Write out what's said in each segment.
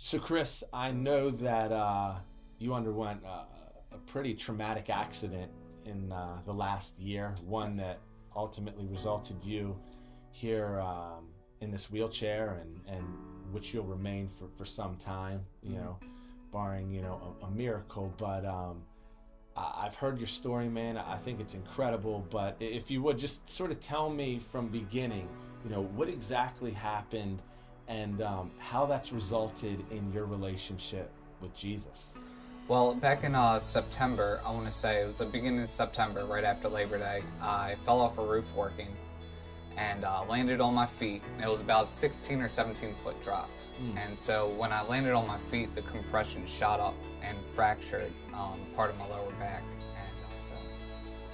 So, Chris, I know that you underwent a pretty traumatic accident in the last year, one Yes. that ultimately resulted you here in this wheelchair and which you'll remain for some time, barring, a miracle. But I've heard your story, man. I think it's incredible. But if you would just sort of tell me from beginning, what exactly happened and how that's resulted in your relationship with Jesus. Well, back in September, I want to say it was the beginning of September, right after Labor Day, I fell off a roof working and landed on my feet. It was about a 16 or 17 foot drop. And so when I landed on my feet, the compression shot up and fractured part of my lower back. And so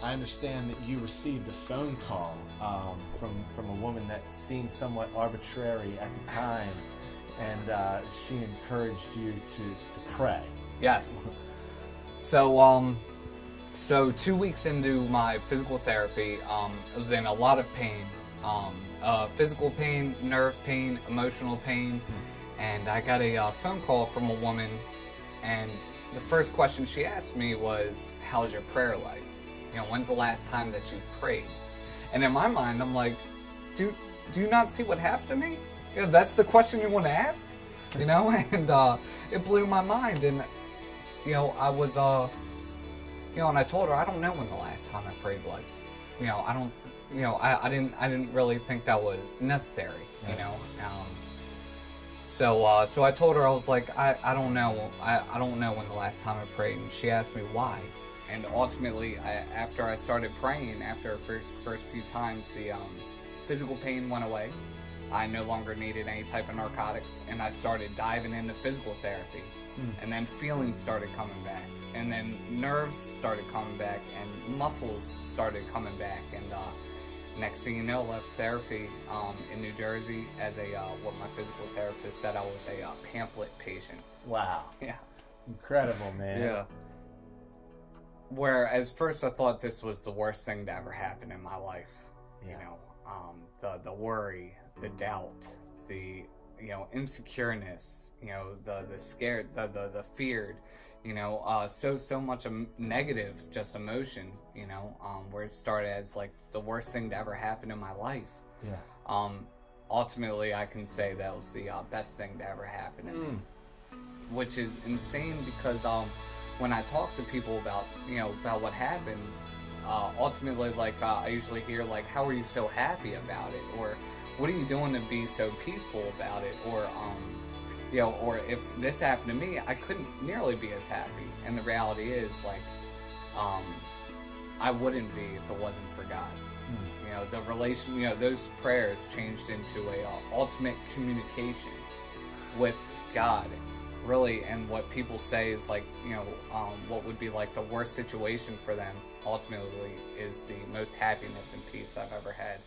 I understand that you received a phone call from a woman that seemed somewhat arbitrary at the time, and she encouraged you to pray. Yes. So 2 weeks into my physical therapy, I was in a lot of pain. Physical pain, nerve pain, emotional pain. And I got a phone call from a woman, and the first question she asked me was, how's your prayer life? When's the last time that you prayed? And in my mind, I'm like, do you not see what happened to me? That's the question you want to ask? And it blew my mind. And I was and I told her I don't know when the last time I prayed was. I don't I didn't really think that was necessary. So I told her, I was like, I don't know. I don't know when the last time I prayed. And she asked me why. And ultimately, after I started praying, after first few times, the physical pain went away. I no longer needed any type of narcotics, and I started diving into physical therapy. And then feelings started coming back, and then nerves started coming back, and muscles started coming back. And next thing you know, left therapy in New Jersey as what my physical therapist said I was a pamphlet patient. Wow. Yeah. Incredible, man. Yeah. Whereas first I thought this was the worst thing to ever happen in my life. Yeah. The worry, the doubt, the insecureness, the scared, the feared, so much negative just emotion, where it started as like the worst thing to ever happen in my life. Yeah. Ultimately, I can say that was the best thing to ever happen to me, which is insane because when I talk to people about what happened, ultimately, I usually hear how are you so happy about it, or what are you doing to be so peaceful about it, or or if this happened to me, I couldn't nearly be as happy. And the reality is, I wouldn't be if it wasn't for God. The relation, those prayers changed into a ultimate communication with God, really. And what people say is what would be the worst situation for them ultimately is the most happiness and peace I've ever had.